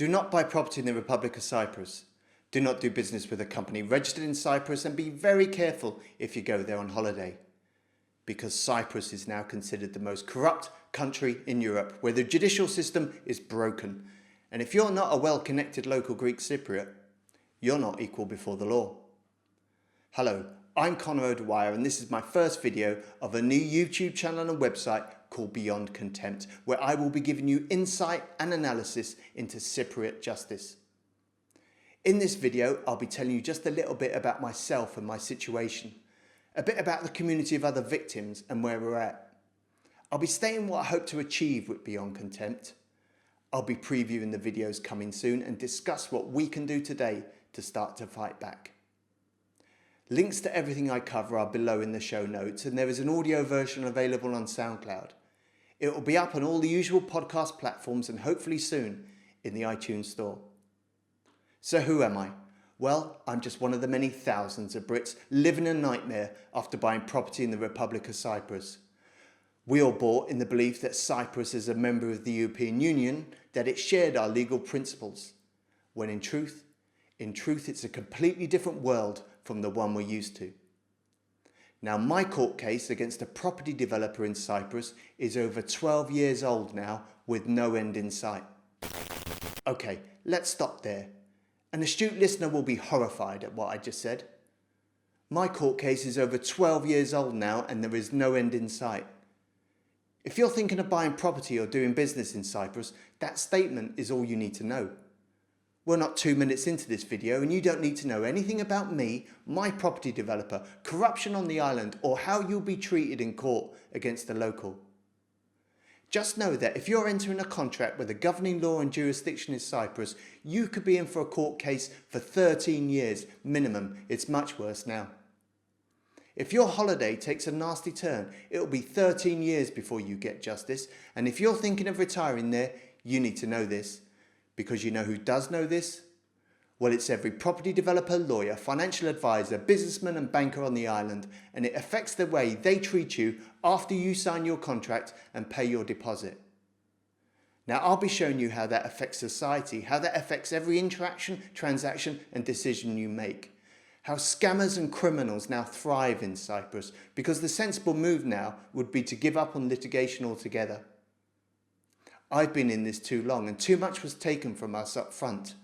Do not buy property in the Republic of Cyprus. Do not do business with a company registered in Cyprus, and be very careful if you go there on holiday. Because Cyprus is now considered the most corrupt country in Europe, where the judicial system is broken. And if you're not a well-connected local Greek Cypriot, you're not equal before the law. Hello, I'm Conor O'Dwyer, and this is my first video of a new YouTube channel and website called Beyond Contempt, where I will be giving you insight and analysis into Cypriot justice. In this video, I'll be telling you just a little bit about myself and my situation, a bit about the community of other victims and where we're at. I'll be stating what I hope to achieve with Beyond Contempt. I'll be previewing the videos coming soon and discuss what we can do today to start to fight back. Links to everything I cover are below in the show notes, and there is an audio version available on SoundCloud. It will be up on all the usual podcast platforms and hopefully soon in the iTunes store. So who am I? Well, I'm just one of the many thousands of Brits living a nightmare after buying property in the Republic of Cyprus. We all bought in the belief that Cyprus is a member of the European Union, that it shared our legal principles, when in truth it's a completely different world from the one we're used to. Now, my court case against a property developer in Cyprus is over 12 years old now, with no end in sight. Okay, let's stop there. An astute listener will be horrified at what I just said. My court case is over 12 years old now, and there is no end in sight. If you're thinking of buying property or doing business in Cyprus, that statement is all you need to know. We're not 2 minutes into this video, and you don't need to know anything about me, my property developer, corruption on the island, or how you'll be treated in court against a local. Just know that if you're entering a contract where the governing law and jurisdiction is Cyprus, you could be in for a court case for 13 years minimum. It's much worse now. If your holiday takes a nasty turn, it'll be 13 years before you get justice. And if you're thinking of retiring there, you need to know this. Because you know who does know this? Well, it's every property developer, lawyer, financial advisor, businessman and banker on the island, and it affects the way they treat you after you sign your contract and pay your deposit. Now, I'll be showing you how that affects society, how that affects every interaction, transaction and decision you make. How scammers and criminals now thrive in Cyprus, because the sensible move now would be to give up on litigation altogether. I've been in this too long, and too much was taken from us up front.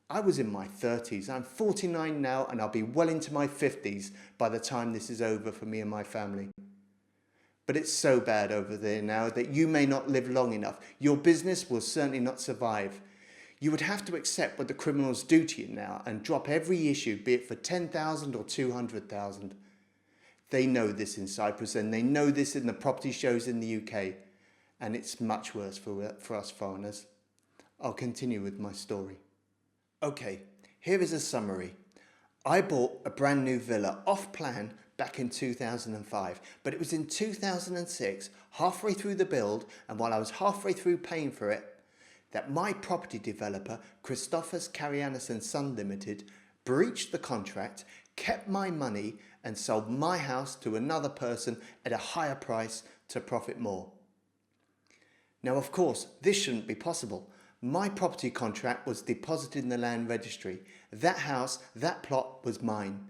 I was in my 30s, I'm 49 now, and I'll be well into my 50s by the time this is over for me and my family. But it's so bad over there now that you may not live long enough. Your business will certainly not survive. You would have to accept what the criminals do to you now and drop every issue, be it for 10,000 or 200,000. They know this in Cyprus, and they know this in the property shows in the UK. And it's much worse for us foreigners. I'll continue with my story. Okay, here is a summary. I bought a brand new villa off plan back in 2005, but it was in 2006, halfway through the build, and while I was halfway through paying for it, that my property developer, Christophos Karianis & Son Limited, breached the contract, kept my money, and sold my house to another person at a higher price to profit more. Now, of course, this shouldn't be possible. My property contract was deposited in the land registry. That house, that plot was mine.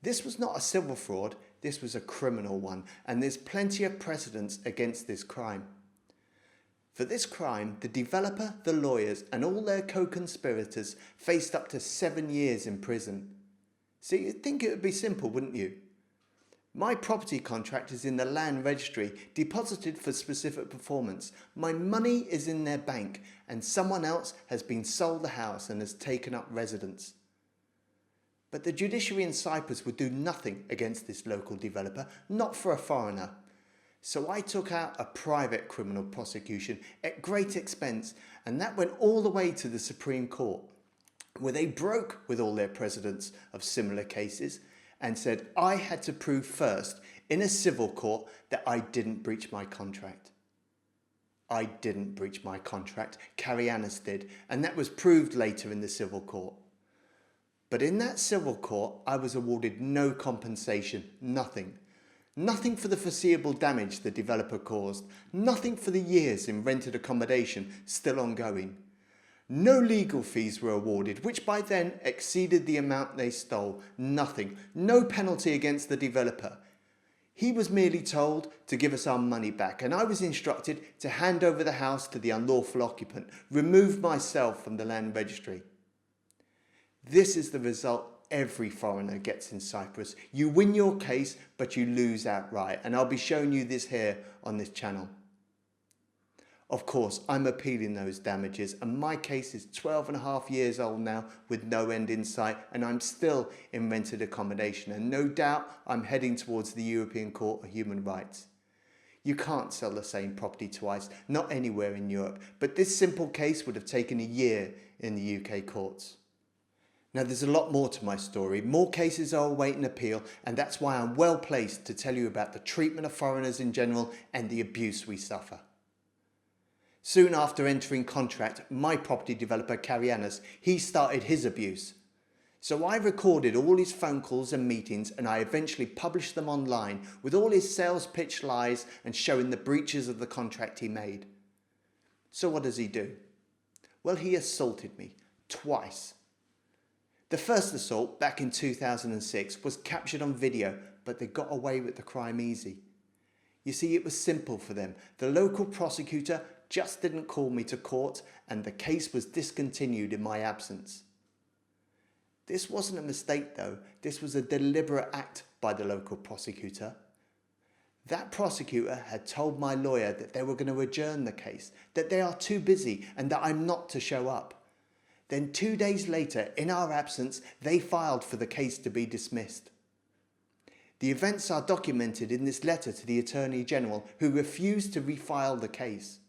This was not a civil fraud, this was a criminal one, and there's plenty of precedents against this crime. For this crime, the developer, the lawyers, and all their co-conspirators faced up to 7 years in prison. So you'd think it would be simple, wouldn't you? My property contract is in the land registry, deposited for specific performance. My money is in their bank, and someone else has been sold the house and has taken up residence. But the judiciary in Cyprus would do nothing against this local developer, not for a foreigner. So I took out a private criminal prosecution at great expense, and that went all the way to the Supreme Court, where they broke with all their precedents of similar cases and said I had to prove first in a civil court that I didn't breach my contract. I didn't breach my contract, Karianis did, and that was proved later in the civil court. But in that civil court, I was awarded no compensation, nothing. Nothing for the foreseeable damage the developer caused, nothing for the years in rented accommodation still ongoing. No legal fees were awarded, which by then exceeded the amount they stole. Nothing. No penalty against the developer. He was merely told to give us our money back, and I was instructed to hand over the house to the unlawful occupant, remove myself from the land registry. This is the result every foreigner gets in Cyprus. You win your case, but you lose outright, and I'll be showing you this here on this channel. Of course, I'm appealing those damages, and my case is 12.5 years old now with no end in sight, and I'm still in rented accommodation, and no doubt I'm heading towards the European Court of Human Rights. You can't sell the same property twice, not anywhere in Europe, but this simple case would have taken a year in the UK courts. Now there's a lot more to my story. More cases are awaiting appeal, and that's why I'm well placed to tell you about the treatment of foreigners in general and the abuse we suffer. Soon after entering contract, my property developer Karianos, he started his abuse. So I recorded all his phone calls and meetings, and I eventually published them online with all his sales pitch lies and showing the breaches of the contract he made. So what does he do? Well, he assaulted me twice. The first assault, back in 2006, was captured on video, but they got away with the crime easy. You see, it was simple for them. The local prosecutor just didn't call me to court, and the case was discontinued in my absence. This wasn't a mistake though, this was a deliberate act by the local prosecutor. That prosecutor had told my lawyer that they were going to adjourn the case, that they are too busy and that I'm not to show up. Then 2 days later, in our absence, they filed for the case to be dismissed. The events are documented in this letter to the Attorney General, who refused to refile the case.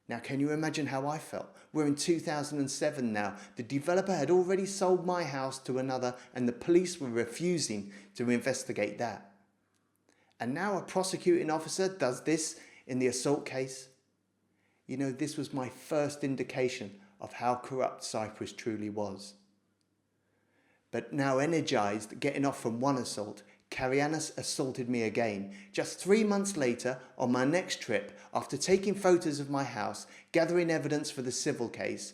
Now, can you imagine how I felt? We're in 2007 now. The developer had already sold my house to another, and the police were refusing to investigate that. And now a prosecuting officer does this in the assault case. You know, this was my first indication of how corrupt Cyprus truly was. But now energized, getting off from one assault, Karianos assaulted me again. Just 3 months later, on my next trip, after taking photos of my house, gathering evidence for the civil case,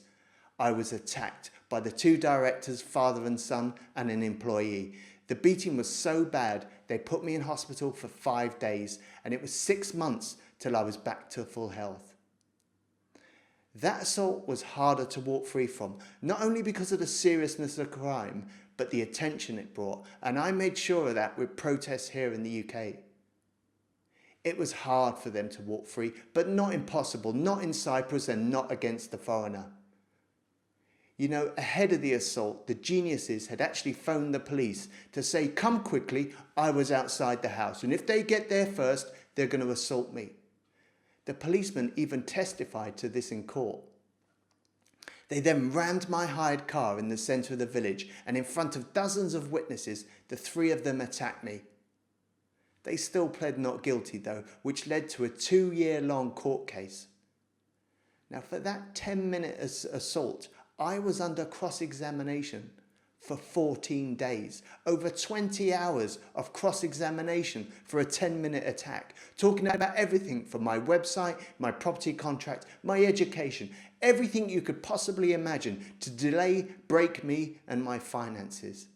I was attacked by the 2 directors, father and son, and an employee. The beating was so bad, they put me in hospital for 5 days, and it was 6 months till I was back to full health. That assault was harder to walk free from, not only because of the seriousness of the crime, but the attention it brought, and I made sure of that with protests here in the UK. It was hard for them to walk free, but not impossible, not in Cyprus and not against the foreigner. You know, ahead of the assault, the geniuses had actually phoned the police to say, "Come quickly, I was outside the house, and if they get there first, they're going to assault me." The policeman even testified to this in court. They then rammed my hired car in the centre of the village, and in front of dozens of witnesses, the 3 of them attacked me. They still pled not guilty though, which led to a 2-year-long court case. Now for that 10-minute assault, I was under cross-examination for 14 days, over 20 hours of cross-examination for a 10-minute attack, talking about everything from my website, my property contract, my education, everything you could possibly imagine to delay, break me and my finances.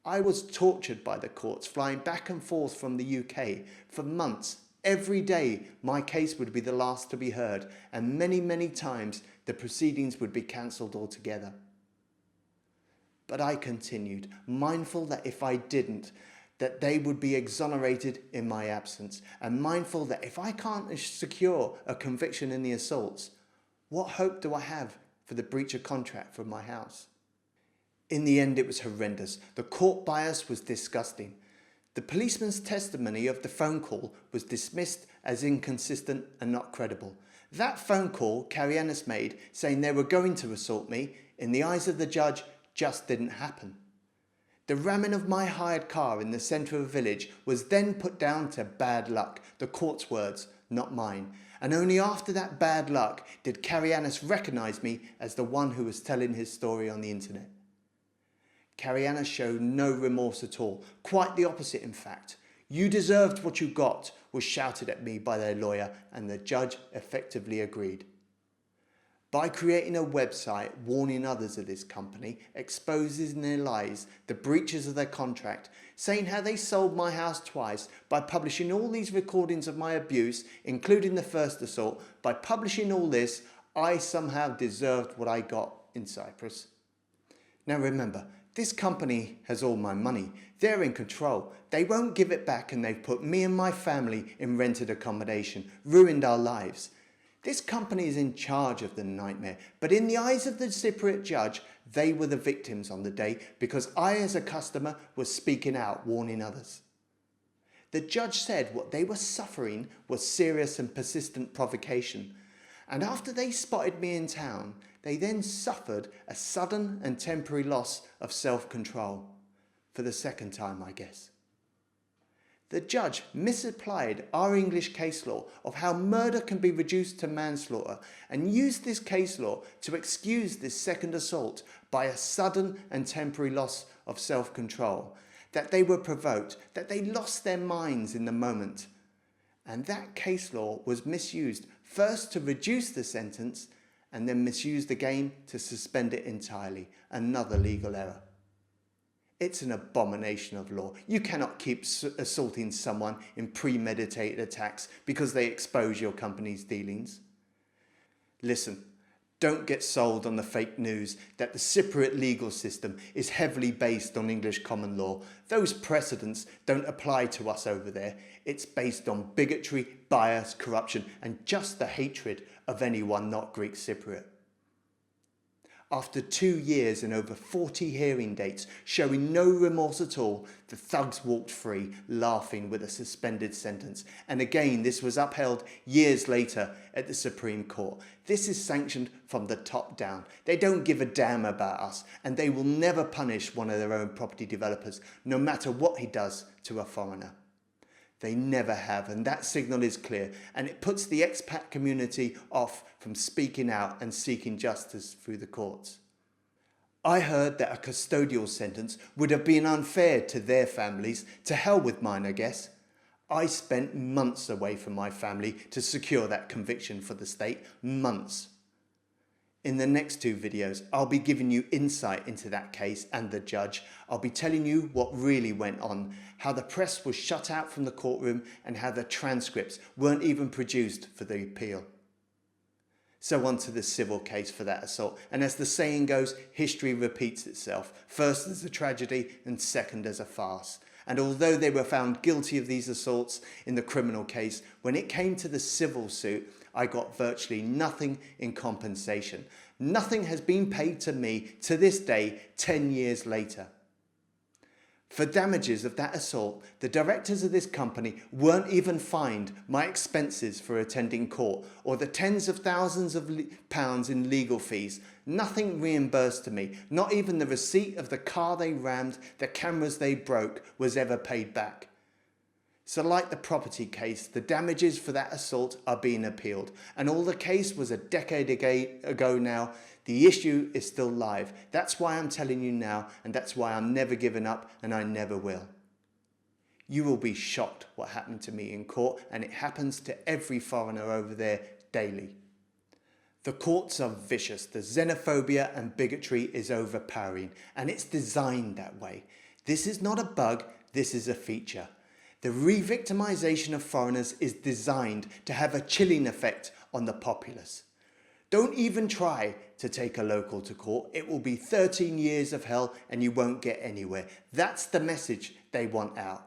I was tortured by the courts, flying back and forth from the UK for months. Every day my case would be the last to be heard, and many times the proceedings would be cancelled altogether. But I continued, mindful that if I didn't, that they would be exonerated in my absence, and mindful that if I can't secure a conviction in the assaults, what hope do I have for the breach of contract for my house? In the end, it was horrendous. The court bias was disgusting. The policeman's testimony of the phone call was dismissed as inconsistent and not credible. That phone call Karianos made, saying they were going to assault me, in the eyes of the judge, just didn't happen. The ramming of my hired car in the centre of a village was then put down to bad luck, the court's words, not mine. And only after that bad luck did Karianos recognise me as the one who was telling his story on the internet. Karianos showed no remorse at all, quite the opposite in fact. "You deserved what you got," was shouted at me by their lawyer, and the judge effectively agreed. by creating a website warning others of this company, exposing their lies, the breaches of their contract, saying how they sold my house twice, by publishing all these recordings of my abuse, including the first assault. By publishing all this, I somehow deserved what I got in Cyprus. Now remember, this company has all my money. They're in control. They won't give it back, and they've put me and my family in rented accommodation, ruined our lives. This company is in charge of the nightmare, but in the eyes of the Cypriot judge, they were the victims on the day because I, as a customer, was speaking out, warning others. The judge said what they were suffering was serious and persistent provocation, and after they spotted me in town, they then suffered a sudden and temporary loss of self-control. For the second time, I guess. The judge misapplied our English case law of how murder can be reduced to manslaughter and used this case law to excuse this second assault by a sudden and temporary loss of self-control, that they were provoked, that they lost their minds in the moment. And that case law was misused first to reduce the sentence and then misused again to suspend it entirely, another legal error. It's an abomination of law. You cannot keep assaulting someone in premeditated attacks because they expose your company's dealings. Listen, don't get sold on the fake news that the Cypriot legal system is heavily based on English common law. Those precedents don't apply to us over there. It's based on bigotry, bias, corruption, and just the hatred of anyone not Greek Cypriot. After 2 years and over 40 hearing dates showing no remorse at all, the thugs walked free, laughing with a suspended sentence. And again, this was upheld years later at the Supreme Court. This is sanctioned from the top down. They don't give a damn about us, and they will never punish one of their own property developers, no matter what he does to a foreigner. They never have, and that signal is clear, and it puts the expat community off from speaking out and seeking justice through the courts. I heard that a custodial sentence would have been unfair to their families. To hell with mine, I guess. I spent months away from my family to secure that conviction for the state. Months. In the next 2 videos, I'll be giving you insight into that case and the judge. I'll be telling you what really went on, how the press was shut out from the courtroom, and how the transcripts weren't even produced for the appeal. So on to the civil case for that assault. And as the saying goes, history repeats itself, first as a tragedy and second as a farce. And although they were found guilty of these assaults in the criminal case, when it came to the civil suit, I got virtually nothing in compensation. Nothing has been paid to me to this day, 10 years later. For damages of that assault, the directors of this company weren't even fined my expenses for attending court or the tens of thousands of pounds in legal fees. Nothing reimbursed to me, not even the receipt of the car they rammed, the cameras they broke, was ever paid back. So like the property case, the damages for that assault are being appealed. And although the case was a decade ago now, the issue is still live. That's why I'm telling you now, and that's why I'm never giving up, and I never will. You will be shocked what happened to me in court, and it happens to every foreigner over there daily. The courts are vicious. The xenophobia and bigotry is overpowering, and it's designed that way. This is not a bug, this is a feature. The re-victimization of foreigners is designed to have a chilling effect on the populace. Don't even try to take a local to court. It will be 13 years of hell and you won't get anywhere. That's the message they want out.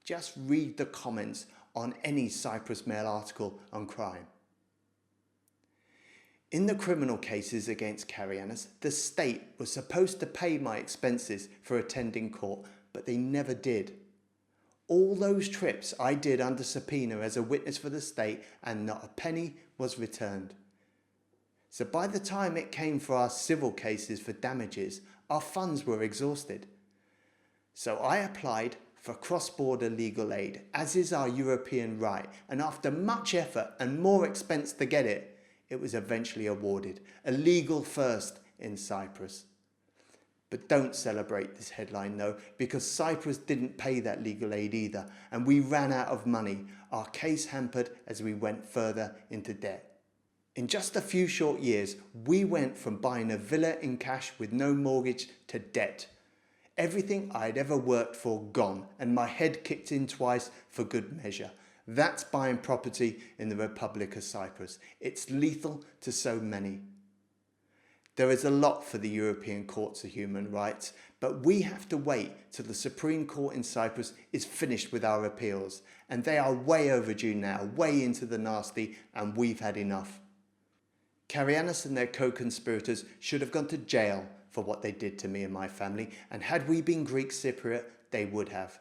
Just read the comments on any Cyprus Mail article on crime. In the criminal cases against Karianis, the state was supposed to pay my expenses for attending court, but they never did. All those trips I did under subpoena as a witness for the state, and not a penny was returned. So by the time it came for our civil cases for damages, our funds were exhausted. So I applied for cross-border legal aid, as is our European right, and after much effort and more expense to get it, it was eventually awarded, a legal first in Cyprus. But don't celebrate this headline though, because Cyprus didn't pay that legal aid either, and we ran out of money, our case hampered as we went further into debt. In just a few short years, we went from buying a villa in cash with no mortgage to debt. Everything I'd ever worked for gone, and my head kicked in twice for good measure. That's buying property in the Republic of Cyprus. It's lethal to so many. There is a lot for the European Courts of Human Rights, but we have to wait till the Supreme Court in Cyprus is finished with our appeals, and they are way overdue now, way into the nasty, and we've had enough. Karianis and their co-conspirators should have gone to jail for what they did to me and my family, and had we been Greek Cypriot, they would have.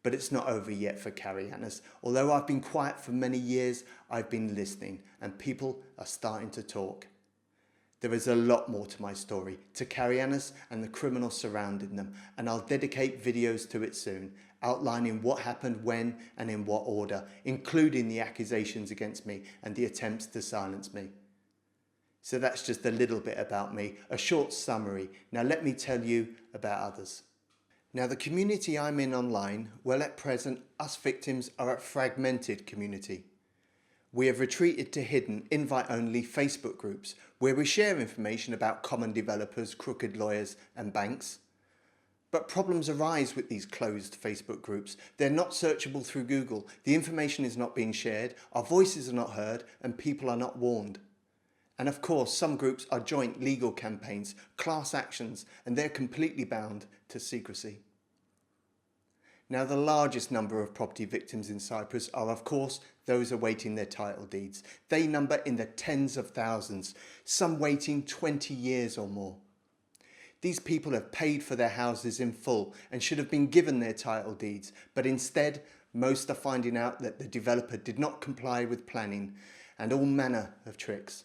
But it's not over yet for Karianis. Although I've been quiet for many years, I've been listening, and people are starting to talk. There is a lot more to my story, to Karianis and the criminals surrounding them, and I'll dedicate videos to it soon, outlining what happened when and in what order, including the accusations against me and the attempts to silence me. So that's just a little bit about me, a short summary. Now let me tell you about others. Now the community I'm in online, well at present us victims are a fragmented community. We have retreated to hidden, invite-only Facebook groups where we share information about common developers, crooked lawyers and banks. But problems arise with these closed Facebook groups. They're not searchable through Google, the information is not being shared, our voices are not heard and people are not warned. And of course, some groups are joint legal campaigns, class actions, and they're completely bound to secrecy. Now, the largest number of property victims in Cyprus are, of course, those awaiting their title deeds. They number in the tens of thousands, some waiting 20 years or more. These people have paid for their houses in full and should have been given their title deeds, but instead, most are finding out that the developer did not comply with planning and all manner of tricks.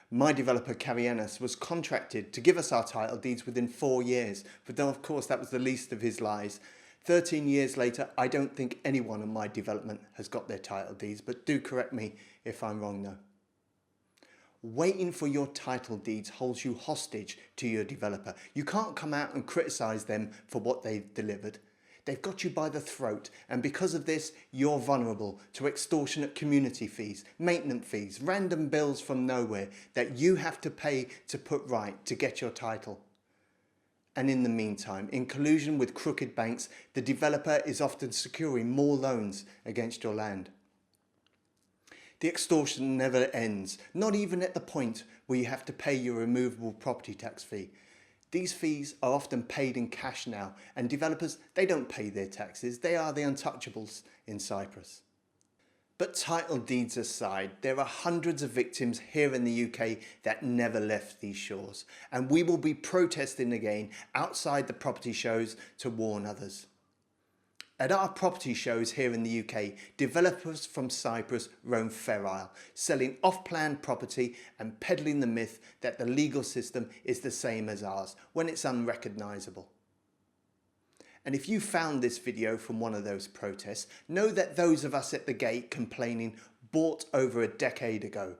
My developer Karianis was contracted to give us our title deeds within 4 years, but though of course that was the least of his lies. 13 years later, I don't think anyone in my development has got their title deeds, but do correct me if I'm wrong though. Waiting for your title deeds holds you hostage to your developer. You can't come out and criticise them for what they've delivered. They've got you by the throat, and because of this, you're vulnerable to extortionate community fees, maintenance fees, random bills from nowhere that you have to pay to put right to get your title. And in the meantime, in collusion with crooked banks, the developer is often securing more loans against your land. The extortion never ends, not even at the point where you have to pay your removable property tax fee. These fees are often paid in cash now, and developers, they don't pay their taxes. They are the untouchables in Cyprus. But title deeds aside, there are hundreds of victims here in the UK that never left these shores, and we will be protesting again outside the property shows to warn others. At our property shows here in the UK, developers from Cyprus roam feral, selling off-plan property and peddling the myth that the legal system is the same as ours, when it's unrecognisable. And if you found this video from one of those protests, know that those of us at the gate complaining bought over a decade ago.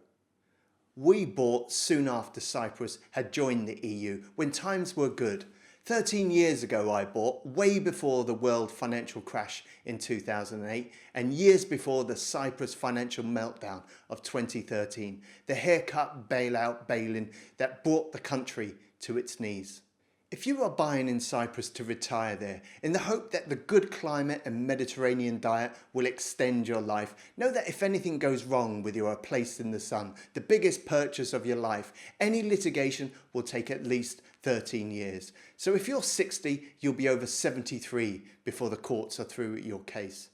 We bought soon after Cyprus had joined the EU, when times were good. 13 years ago I bought, way before the world financial crash in 2008 and years before the Cyprus financial meltdown of 2013, the haircut, bailout, bail-in that brought the country to its knees. If you are buying in Cyprus to retire there, in the hope that the good climate and Mediterranean diet will extend your life, know that if anything goes wrong with your place in the sun, the biggest purchase of your life, any litigation will take at least 13 years. So if you're 60, you'll be over 73 before the courts are through with your case.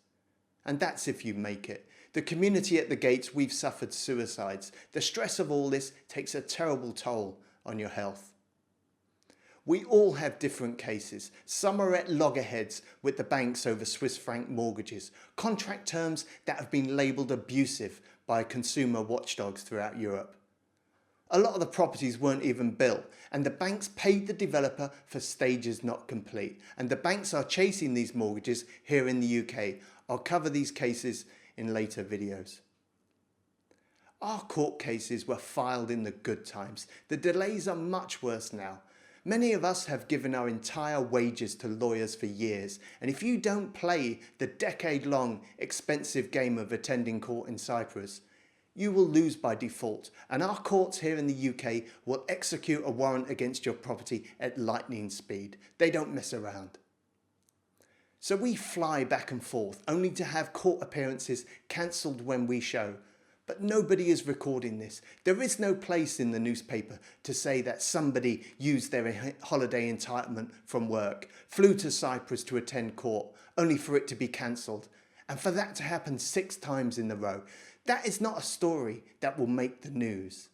And that's if you make it. The community at the gates, we've suffered suicides. The stress of all this takes a terrible toll on your health. We all have different cases. Some are at loggerheads with the banks over Swiss franc mortgages, contract terms that have been labelled abusive by consumer watchdogs throughout Europe. A lot of the properties weren't even built, and the banks paid the developer for stages not complete, and the banks are chasing these mortgages here in the UK. I'll cover these cases in later videos. Our court cases were filed in the good times. The delays are much worse now. Many of us have given our entire wages to lawyers for years, and if you don't play the decade-long expensive game of attending court in Cyprus, you will lose by default, and our courts here in the UK will execute a warrant against your property at lightning speed. They don't mess around. So we fly back and forth, only to have court appearances cancelled when we show. But nobody is recording this. There is no place in the newspaper to say that somebody used their holiday entitlement from work, flew to Cyprus to attend court, only for it to be cancelled. And for that to happen 6 times in a row. That is not a story that will make the news.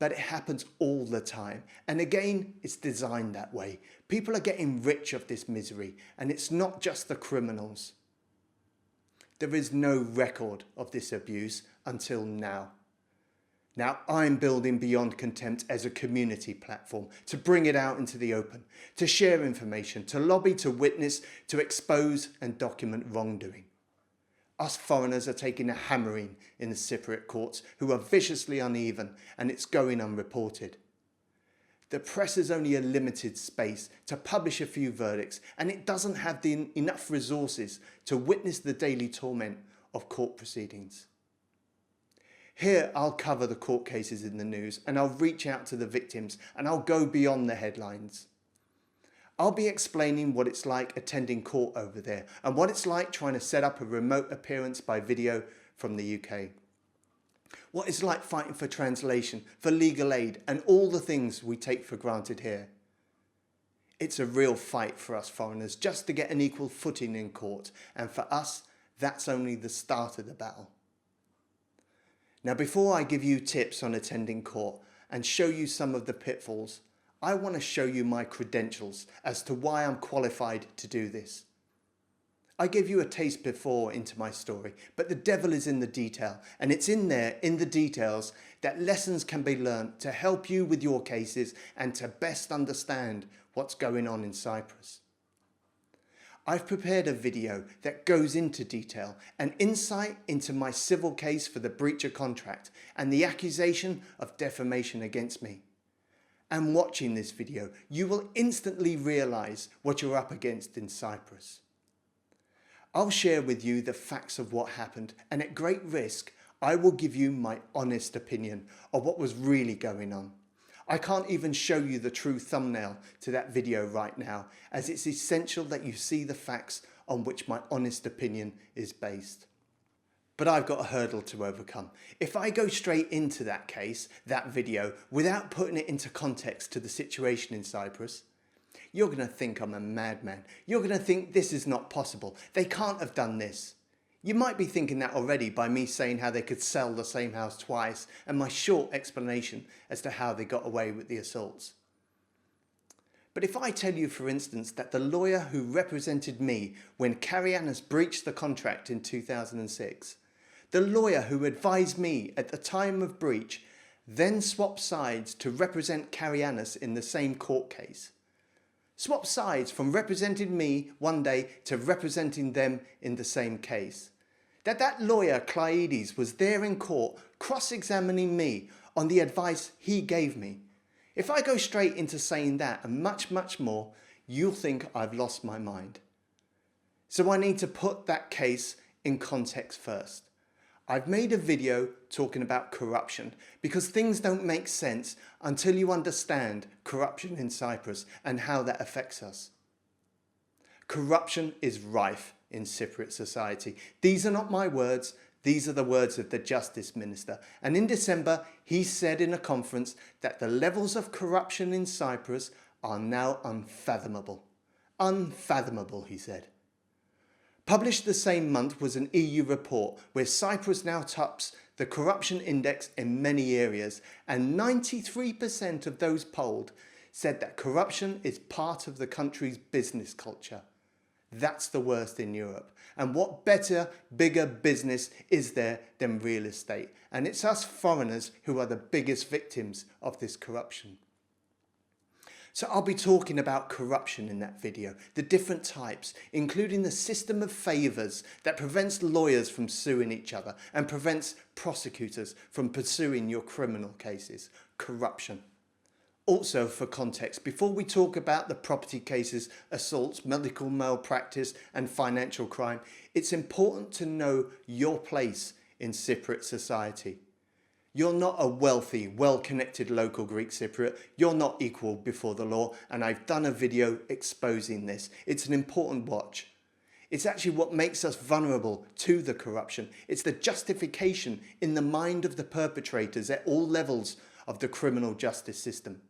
But it happens all the time. And again, it's designed that way. People are getting rich of this misery, and it's not just the criminals. There is no record of this abuse until now. Now I'm building Beyond Contempt as a community platform to bring it out into the open, to share information, to lobby, to witness, to expose and document wrongdoing. Us foreigners are taking a hammering in the Cypriot courts who are viciously uneven, and it's going unreported. The press has only a limited space to publish a few verdicts, and it doesn't have enough resources to witness the daily torment of court proceedings. Here I'll cover the court cases in the news, and I'll reach out to the victims, and I'll go beyond the headlines. I'll be explaining what it's like attending court over there and what it's like trying to set up a remote appearance by video from the UK. What it's like fighting for translation, for legal aid, and all the things we take for granted here. It's a real fight for us foreigners just to get an equal footing in court, and for us, that's only the start of the battle. Now, before I give you tips on attending court and show you some of the pitfalls, I want to show you my credentials as to why I'm qualified to do this. I gave you a taste before into my story, but the devil is in the detail, and it's in there, in the details, that lessons can be learned to help you with your cases and to best understand what's going on in Cyprus. I've prepared a video that goes into detail, an insight into my civil case for the breach of contract and the accusation of defamation against me. And watching this video, you will instantly realise what you're up against in Cyprus. I'll share with you the facts of what happened, and at great risk, I will give you my honest opinion of what was really going on. I can't even show you the true thumbnail to that video right now, as it's essential that you see the facts on which my honest opinion is based. But I've got a hurdle to overcome. If I go straight into that case, that video, without putting it into context to the situation in Cyprus, you're going to think I'm a madman. You're going to think this is not possible. They can't have done this. You might be thinking that already by me saying how they could sell the same house twice and my short explanation as to how they got away with the assaults. But if I tell you, for instance, that the lawyer who represented me when Karianos breached the contract in 2006, the lawyer who advised me at the time of breach, then swapped sides to represent Karianos in the same court case. Swapped sides from representing me one day to representing them in the same case. That lawyer, Cleides, was there in court cross-examining me on the advice he gave me. If I go straight into saying that and much, much more, you'll think I've lost my mind. So I need to put that case in context first. I've made a video talking about corruption because things don't make sense until you understand corruption in Cyprus and how that affects us. Corruption is rife in Cypriot society. These are not my words, these are the words of the Justice Minister. And in December, he said in a conference that the levels of corruption in Cyprus are now unfathomable. Unfathomable, he said. Published the same month was an EU report where Cyprus now tops the corruption index in many areas, and 93% of those polled said that corruption is part of the country's business culture. That's the worst in Europe. And what better, bigger business is there than real estate? And it's us foreigners who are the biggest victims of this corruption. So I'll be talking about corruption in that video, the different types, including the system of favours that prevents lawyers from suing each other and prevents prosecutors from pursuing your criminal cases. Corruption. Also, for context, before we talk about the property cases, assaults, medical malpractice and financial crime, it's important to know your place in Cypriot society. You're not a wealthy, well-connected local Greek Cypriot. You're not equal before the law, and I've done a video exposing this. It's an important watch. It's actually what makes us vulnerable to the corruption. It's the justification in the mind of the perpetrators at all levels of the criminal justice system.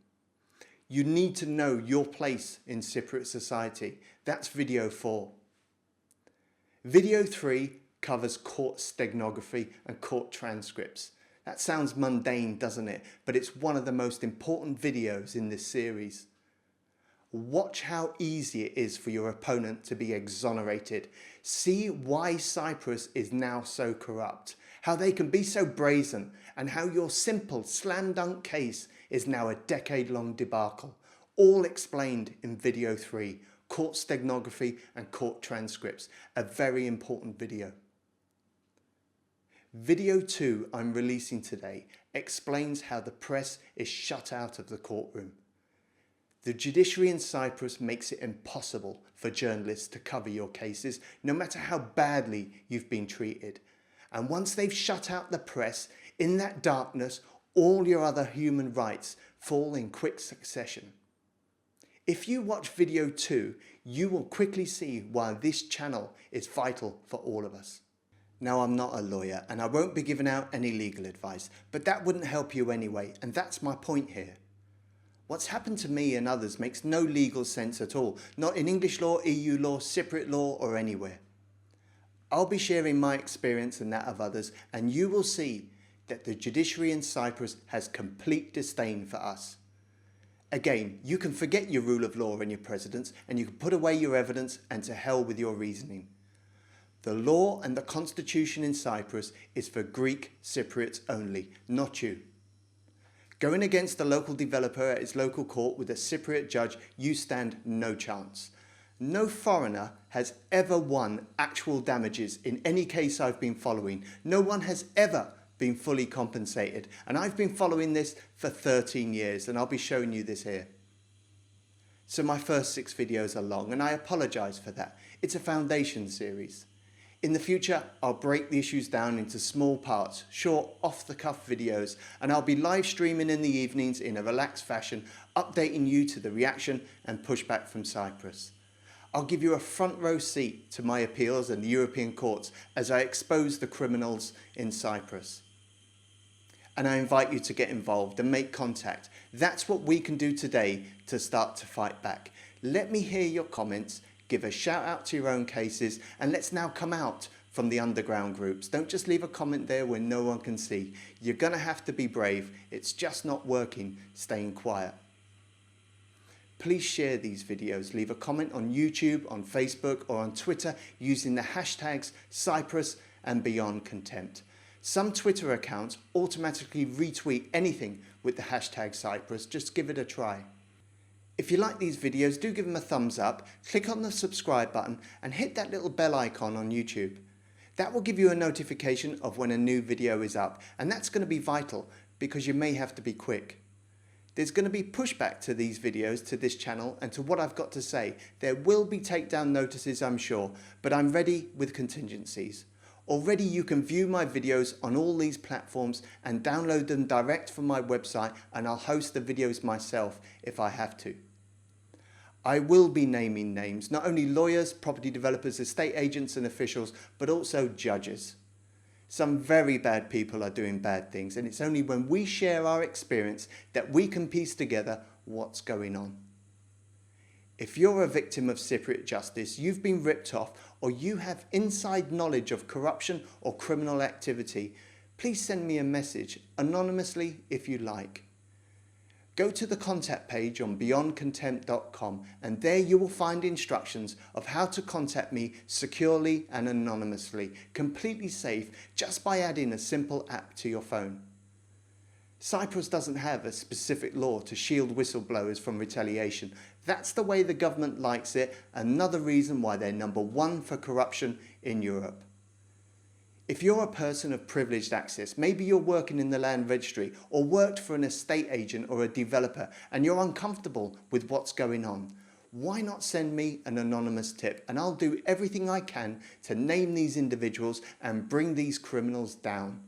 You need to know your place in Cypriot society. That's video 4. Video 3 covers court stenography and court transcripts. That sounds mundane, doesn't it? But it's one of the most important videos in this series. Watch how easy it is for your opponent to be exonerated. See why Cyprus is now so corrupt, how they can be so brazen, and how your simple slam dunk case is now a decade-long debacle. All explained in video 3, court stenography and court transcripts, a very important video. Video 2 I'm releasing today explains how the press is shut out of the courtroom. The judiciary in Cyprus makes it impossible for journalists to cover your cases, no matter how badly you've been treated. And once they've shut out the press, in that darkness, all your other human rights fall in quick succession. If you watch video 2, you will quickly see why this channel is vital for all of us. Now, I'm not a lawyer and I won't be giving out any legal advice, but that wouldn't help you anyway, and that's my point here. What's happened to me and others makes no legal sense at all, not in English law, EU law, Cypriot law, or anywhere. I'll be sharing my experience and that of others, and you will see that the judiciary in Cyprus has complete disdain for us. Again, you can forget your rule of law and your precedents, and you can put away your evidence and to hell with your reasoning. The law and the constitution in Cyprus is for Greek Cypriots only, not you. Going against the local developer at his local court with a Cypriot judge, you stand no chance. No foreigner has ever won actual damages in any case I've been following. No one has ever been fully compensated. And I've been following this for 13 years, and I'll be showing you this here. So my first 6 videos are long, and I apologize for that. It's a foundation series. In the future, I'll break the issues down into small parts, short, off-the-cuff videos, and I'll be live streaming in the evenings in a relaxed fashion, updating you to the reaction and pushback from Cyprus. I'll give you a front row seat to my appeals and the European courts as I expose the criminals in Cyprus. And I invite you to get involved and make contact. That's what we can do today to start to fight back. Let me hear your comments. Give a shout out to your own cases, and let's now come out from the underground groups. Don't just leave a comment there where no one can see. You're going to have to be brave. It's just not working staying quiet. Please share these videos. Leave a comment on YouTube, on Facebook, or on Twitter using the hashtags Cyprus and BeyondContempt. Some Twitter accounts automatically retweet anything with the hashtag Cyprus. Just give it a try. If you like these videos, do give them a thumbs up, click on the subscribe button and hit that little bell icon on YouTube. That will give you a notification of when a new video is up, and that's going to be vital because you may have to be quick. There's going to be pushback to these videos, to this channel, and to what I've got to say. There will be takedown notices, I'm sure, but I'm ready with contingencies. Already you can view my videos on all these platforms and download them direct from my website, and I'll host the videos myself if I have to. I will be naming names, not only lawyers, property developers, estate agents and officials, but also judges. Some very bad people are doing bad things, and it's only when we share our experience that we can piece together what's going on. If you're a victim of Cypriot justice, you've been ripped off, or you have inside knowledge of corruption or criminal activity, please send me a message, anonymously if you like. Go to the contact page on BeyondContempt.com, and there you will find instructions of how to contact me securely and anonymously, completely safe, just by adding a simple app to your phone. Cyprus doesn't have a specific law to shield whistleblowers from retaliation. That's the way the government likes it, another reason why they're #1 for corruption in Europe. If you're a person of privileged access, maybe you're working in the land registry or worked for an estate agent or a developer and you're uncomfortable with what's going on, why not send me an anonymous tip and I'll do everything I can to name these individuals and bring these criminals down.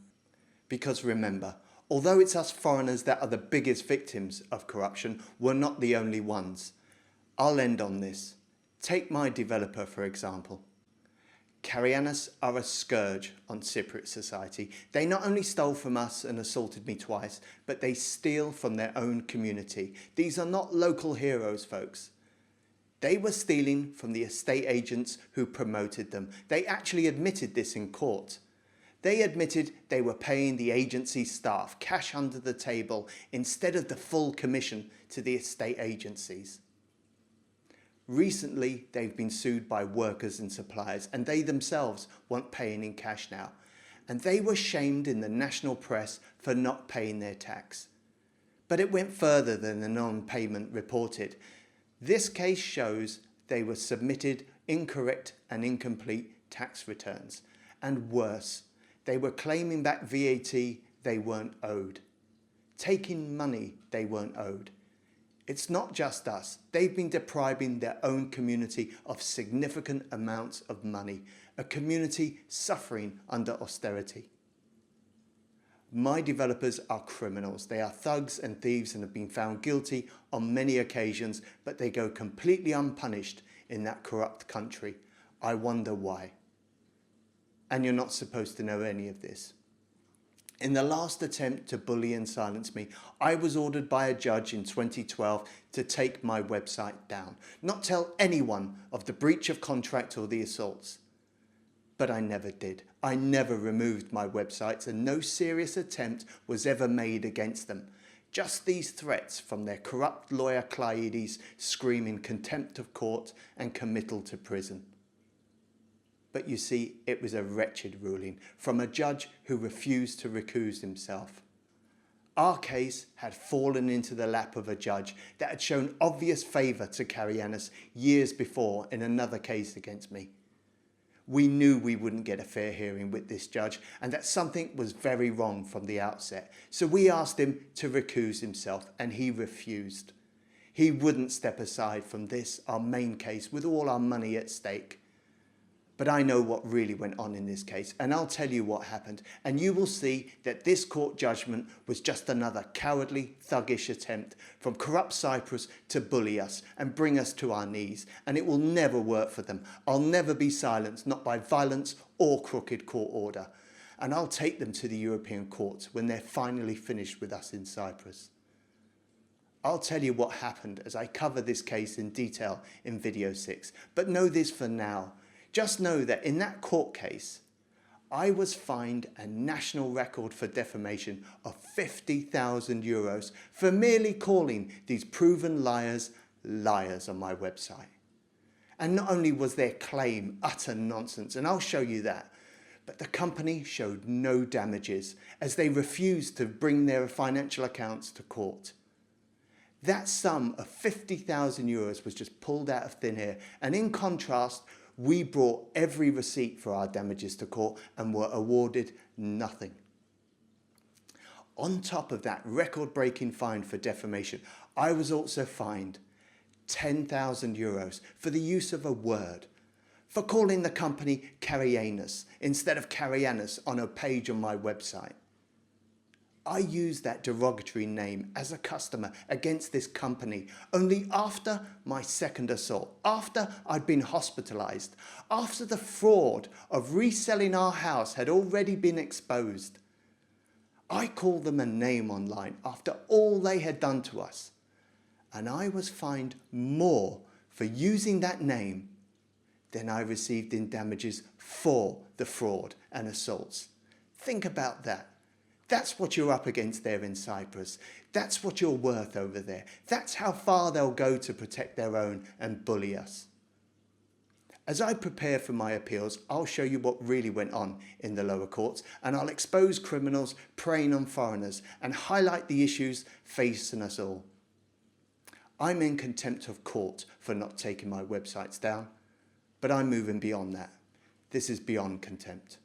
Because remember, although it's us foreigners that are the biggest victims of corruption, we're not the only ones. I'll end on this. Take my developer for example. Karianas are a scourge on Cypriot society. They not only stole from us and assaulted me twice, but they steal from their own community. These are not local heroes, folks. They were stealing from the estate agents who promoted them. They actually admitted this in court. They admitted they were paying the agency staff cash under the table instead of the full commission to the estate agencies. Recently, they've been sued by workers and suppliers, and they themselves weren't paying in cash now. And they were shamed in the national press for not paying their tax. But it went further than the non-payment reported. This case shows they were submitted incorrect and incomplete tax returns. And worse, they were claiming back VAT they weren't owed. Taking money they weren't owed. It's not just us. They've been depriving their own community of significant amounts of money, a community suffering under austerity. My developers are criminals. They are thugs and thieves and have been found guilty on many occasions, but they go completely unpunished in that corrupt country. I wonder why. And you're not supposed to know any of this. In the last attempt to bully and silence me, I was ordered by a judge in 2012 to take my website down, not tell anyone of the breach of contract or the assaults. But I never did. I never removed my websites and no serious attempt was ever made against them. Just these threats from their corrupt lawyer Cleides screaming contempt of court and committal to prison. But you see, it was a wretched ruling from a judge who refused to recuse himself. Our case had fallen into the lap of a judge that had shown obvious favour to Karianas years before in another case against me. We knew we wouldn't get a fair hearing with this judge and that something was very wrong from the outset. So we asked him to recuse himself and he refused. He wouldn't step aside from this, our main case, with all our money at stake. But I know what really went on in this case, and I'll tell you what happened, and you will see that this court judgment was just another cowardly, thuggish attempt from corrupt Cyprus to bully us and bring us to our knees, and it will never work for them. I'll never be silenced, not by violence or crooked court order, and I'll take them to the European courts when they're finally finished with us in Cyprus. I'll tell you what happened as I cover this case in detail in video 6, but know this for now. Just know that in that court case, I was fined a national record for defamation of €50,000 for merely calling these proven liars, liars on my website. And not only was their claim utter nonsense, and I'll show you that, but the company showed no damages as they refused to bring their financial accounts to court. That sum of €50,000 was just pulled out of thin air, and in contrast, we brought every receipt for our damages to court and were awarded nothing. On top of that record-breaking fine for defamation, I was also fined €10,000 for the use of a word, for calling the company Karianas instead of Karianas on a page on my website. I used that derogatory name as a customer against this company only after my second assault, after I'd been hospitalised, after the fraud of reselling our house had already been exposed. I called them a name online after all they had done to us, and I was fined more for using that name than I received in damages for the fraud and assaults. Think about that. That's what you're up against there in Cyprus. That's what you're worth over there. That's how far they'll go to protect their own and bully us. As I prepare for my appeals, I'll show you what really went on in the lower courts, and I'll expose criminals preying on foreigners and highlight the issues facing us all. I'm in contempt of court for not taking my websites down, but I'm moving beyond that. This is Beyond Contempt.